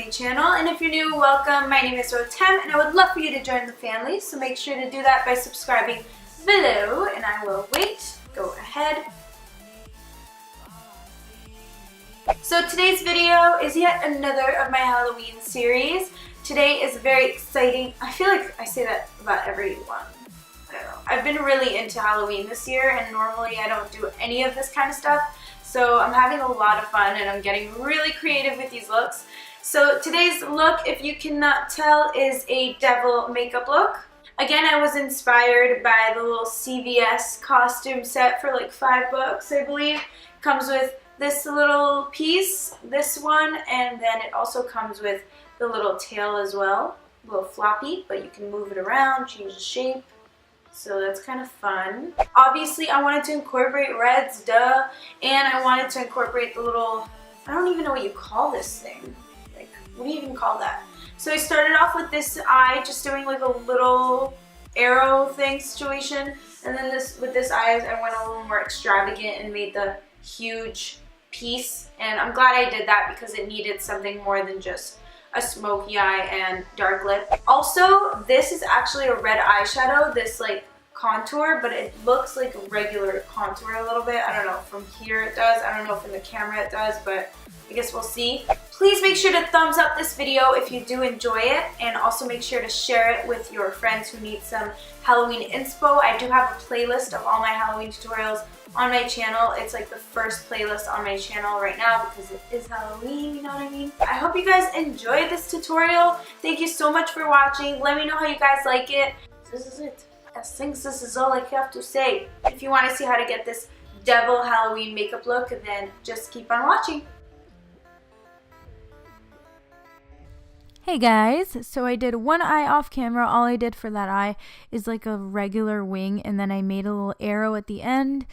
main channel, and if you're new, welcome. My name is Rotem and I would love for you to join the family, so make sure to do that by subscribing below, and I will wait. Go ahead. So today's video is yet another of my Halloween series. Today is very exciting. I feel like I say that about everyone. I don't know. I've been really into Halloween this year, and normally I don't do any of this kind of stuff. So I'm having a lot of fun and I'm getting really creative with these looks. So today's look, if you cannot tell, is a devil makeup look. Again, I was inspired by the little CVS costume set for like $5, I believe. Comes with this little piece, this one, and then it also comes with the little tail as well. A little floppy, but you can move it around, change the shape. So that's kind of fun. Obviously, I wanted to incorporate reds, duh. And I wanted to incorporate the little, I don't even know what you call this thing. Like, what do you even call that? So I started off with this eye, just doing like a little arrow thing situation. And then with this eye, I went a little more extravagant and made the huge piece. And I'm glad I did that because it needed something more than just a smoky eye and dark lip. Also, this is actually a red eyeshadow, this like contour, but it looks like a regular contour a little bit. I don't know, from here it does. I don't know if in the camera it does, but I guess we'll see. Please make sure to thumbs up this video if you do enjoy it, and also make sure to share it with your friends who need some Halloween inspo. I do have a playlist of all my Halloween tutorials on my channel. It's like the first playlist on my channel right now because it is Halloween, you know what I mean? I hope you guys enjoyed this tutorial. Thank you so much for watching. Let me know how you guys like it. This is it. I think this is all I have to say. If you want to see how to get this devil Halloween makeup look, then just keep on watching. Hey guys, so I did one eye off camera. All I did for that eye is like a regular wing, and then I made a little arrow at the end.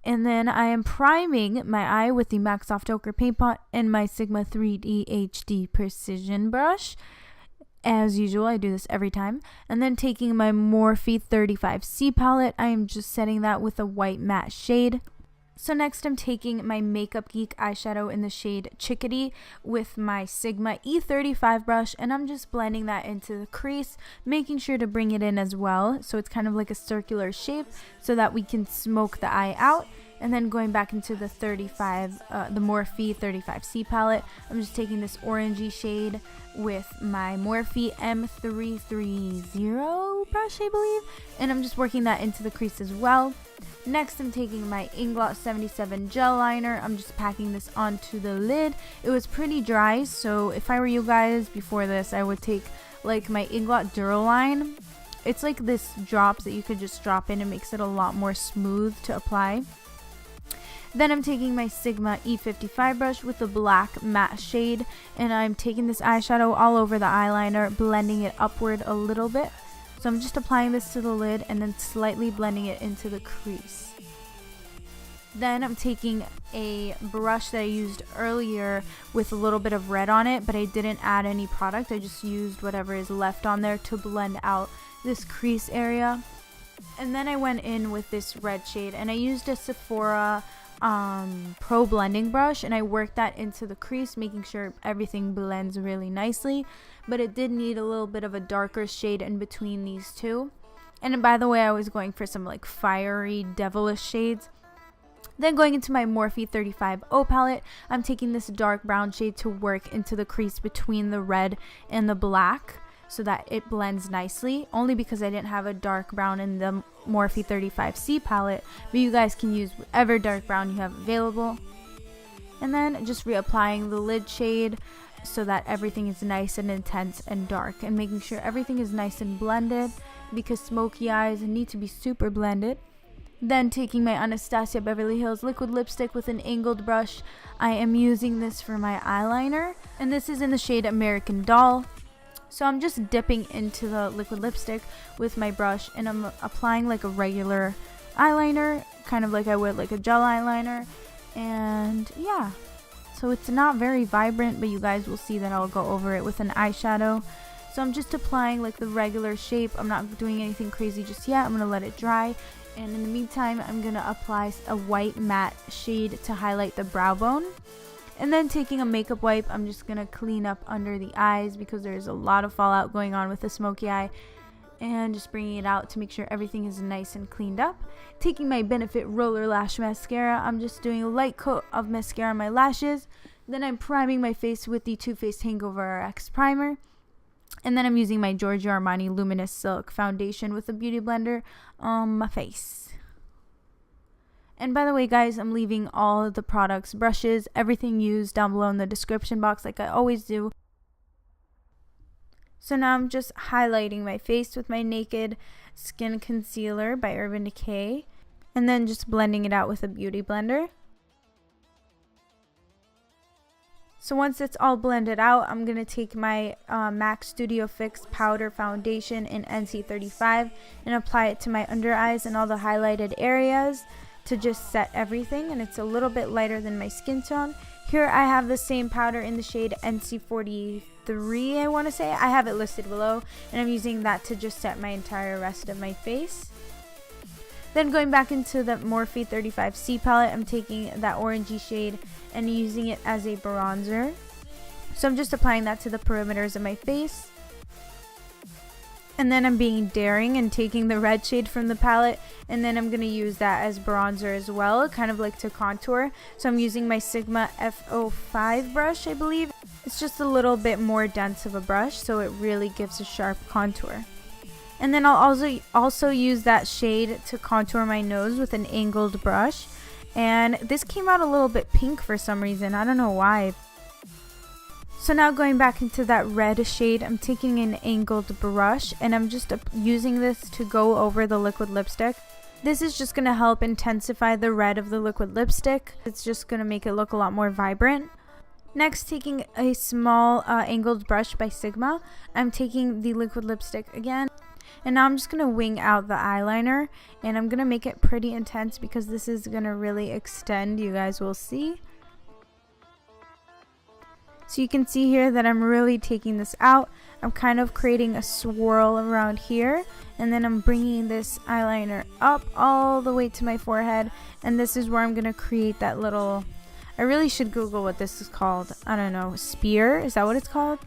And then I am priming my eye with the MAC Soft Ochre Paint Pot and my Sigma 3D HD Precision Brush. As usual, I do this every time. And then taking my Morphe 35C palette, I am just setting that with a white matte shade. So next I'm taking my Makeup Geek eyeshadow in the shade Chickadee with my Sigma E35 brush, and I'm just blending that into the crease, making sure to bring it in as well so it's kind of like a circular shape so that we can smoke the eye out. And then going back into the the Morphe 35C palette, I'm just taking this orangey shade with my Morphe M330 brush, I believe, and I'm just working that into the crease as well. Next, I'm taking my Inglot 77 gel liner. I'm just packing this onto the lid. It was pretty dry, so if I were you guys before this, I would take like my Inglot Duraline. It's like this drops that you could just drop in. It makes it a lot more smooth to apply. Then I'm taking my Sigma E55 brush with the black matte shade, and I'm taking this eyeshadow all over the eyeliner, blending it upward a little bit. So I'm just applying this to the lid and then slightly blending it into the crease. Then I'm taking a brush that I used earlier with a little bit of red on it, but I didn't add any product. I just used whatever is left on there to blend out this crease area. And then I went in with this red shade, and I used a Sephora Pro blending brush, and I worked that into the crease, making sure everything blends really nicely, but it did need a little bit of a darker shade in between these two. And by the way, I was going for some like fiery devilish shades. Then going into my Morphe 35O palette, I'm taking this dark brown shade to work into the crease between the red and the black so that it blends nicely, only because I didn't have a dark brown in the Morphe 35C palette, but you guys can use whatever dark brown you have available. And then just reapplying the lid shade so that everything is nice and intense and dark, and making sure everything is nice and blended because smoky eyes need to be super blended. Then taking my Anastasia Beverly Hills liquid lipstick with an angled brush, I am using this for my eyeliner, and this is in the shade American Doll. So I'm just dipping into the liquid lipstick with my brush, and I'm applying like a regular eyeliner, kind of like I would like a gel eyeliner. And yeah, so it's not very vibrant, but you guys will see that I'll go over it with an eyeshadow. So I'm just applying like the regular shape. I'm not doing anything crazy just yet. I'm going to let it dry. And in the meantime, I'm going to apply a white matte shade to highlight the brow bone. And then taking a makeup wipe, I'm just going to clean up under the eyes because there's a lot of fallout going on with the smoky eye. And just bringing it out to make sure everything is nice and cleaned up. Taking my Benefit Roller Lash Mascara, I'm just doing a light coat of mascara on my lashes. Then I'm priming my face with the Too Faced Hangover RX Primer. And then I'm using my Giorgio Armani Luminous Silk Foundation with a beauty blender on my face. And by the way, guys, I'm leaving all of the products, brushes, everything used down below in the description box like I always do. So now I'm just highlighting my face with my Naked Skin Concealer by Urban Decay. And then just blending it out with a beauty blender. So once it's all blended out, I'm going to take my MAC Studio Fix Powder Foundation in NC35 and apply it to my under eyes and all the highlighted areas to just set everything. And it's a little bit lighter than my skin tone. Here I have the same powder in the shade NC43, I want to say. I have it listed below, and I'm using that to just set my entire rest of my face. Then going back into the Morphe 35C palette, I'm taking that orangey shade and using it as a bronzer. So I'm just applying that to the perimeters of my face. And then I'm being daring and taking the red shade from the palette, and then I'm going to use that as bronzer as well, kind of like to contour. So I'm using my Sigma F05 brush, I believe. It's just a little bit more dense of a brush, so it really gives a sharp contour. And then I'll also use that shade to contour my nose with an angled brush. And this came out a little bit pink for some reason. I don't know why. So now going back into that red shade, I'm taking an angled brush and I'm just using this to go over the liquid lipstick. This is just going to help intensify the red of the liquid lipstick. It's just going to make it look a lot more vibrant. Next, taking a small angled brush by Sigma, I'm taking the liquid lipstick again. And now I'm just going to wing out the eyeliner, and I'm going to make it pretty intense because this is going to really extend, you guys will see. So you can see here that I'm really taking this out. I'm kind of creating a swirl around here, and then I'm bringing this eyeliner up all the way to my forehead, and this is where I'm going to create that little, I really should Google what this is called. I don't know, spear? Is that what it's called?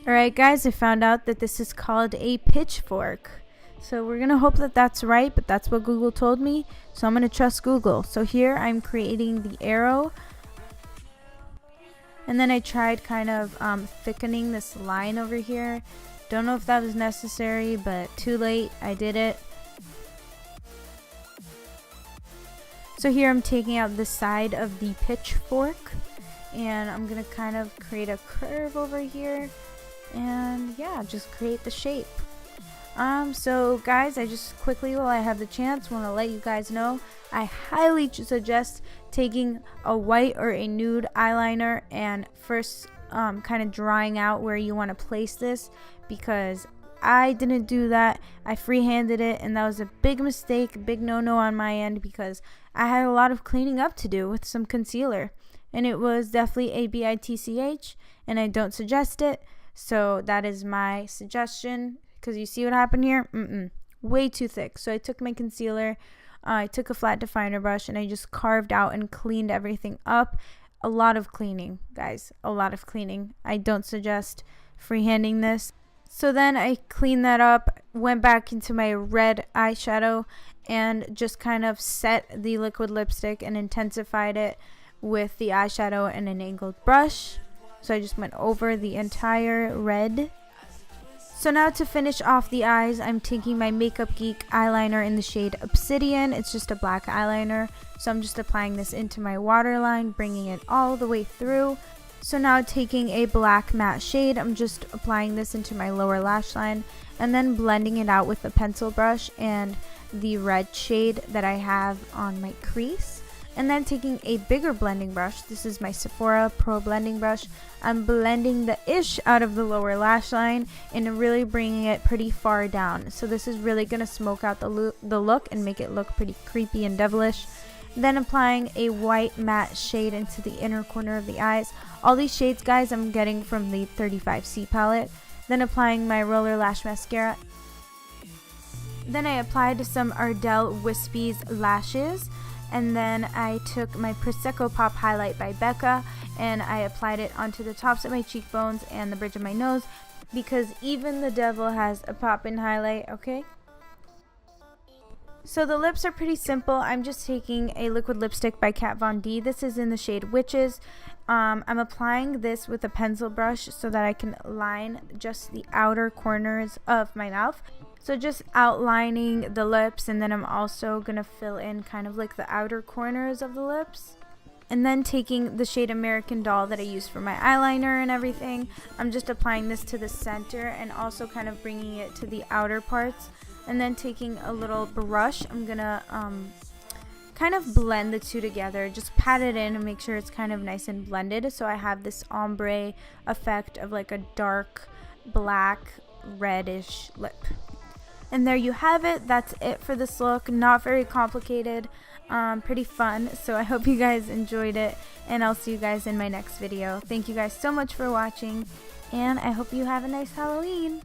Alright guys, I found out that this is called a pitchfork. So we're going to hope that that's right, but that's what Google told me. So I'm going to trust Google. So here I'm creating the arrow. And then I tried kind of thickening this line over here. Don't know if that was necessary, but too late. I did it. So here I'm taking out the side of the pitchfork. And I'm going to kind of create a curve over here. And yeah, just create the shape. So guys, I just quickly, while I have the chance, want to let you guys know I highly suggest taking a white or a nude eyeliner and first kind of drawing out where you want to place this, because I didn't do that. I freehanded it, and that was a big mistake, big no-no on my end, because I had a lot of cleaning up to do with some concealer, and it was definitely a BITCH, and I don't suggest it. So that is my suggestion, because you see what happened here? Way too thick. So I took my concealer, I took a flat definer brush, and I just carved out and cleaned everything up. A lot of cleaning, guys, a lot of cleaning. I don't suggest freehanding this. So then I cleaned that up, went back into my red eyeshadow, and just kind of set the liquid lipstick and intensified it with the eyeshadow and an angled brush. So I just went over the entire red. So now to finish off the eyes, I'm taking my Makeup Geek eyeliner in the shade Obsidian. It's just a black eyeliner. So I'm just applying this into my waterline, bringing it all the way through. So now taking a black matte shade, I'm just applying this into my lower lash line and then blending it out with a pencil brush and the red shade that I have on my crease. And then taking a bigger blending brush, this is my Sephora Pro blending brush, I'm blending the ish out of the lower lash line and really bringing it pretty far down. So this is really going to smoke out the look and make it look pretty creepy and devilish. Then applying a white matte shade into the inner corner of the eyes. All these shades, guys, I'm getting from the 35C palette. Then applying my Roller Lash Mascara. Then I applied some Ardell Wispies lashes. And then I took my Prosecco Pop Highlight by Becca and I applied it onto the tops of my cheekbones and the bridge of my nose, because even the devil has a poppin' highlight, okay? So the lips are pretty simple. I'm just taking a liquid lipstick by Kat Von D. This is in the shade Witches. I'm applying this with a pencil brush so that I can line just the outer corners of my mouth. So just outlining the lips, and then I'm also going to fill in kind of like the outer corners of the lips. And then taking the shade American Doll that I use for my eyeliner and everything, I'm just applying this to the center and also kind of bringing it to the outer parts. And then taking a little brush, I'm gonna kind of blend the two together, just pat it in and make sure it's kind of nice and blended, so I have this ombre effect of like a dark black reddish lip. And there you have it. That's it for this look. Not very complicated, pretty fun. So I hope you guys enjoyed it, and I'll see you guys in my next video. Thank you guys so much for watching, and I hope you have a nice Halloween.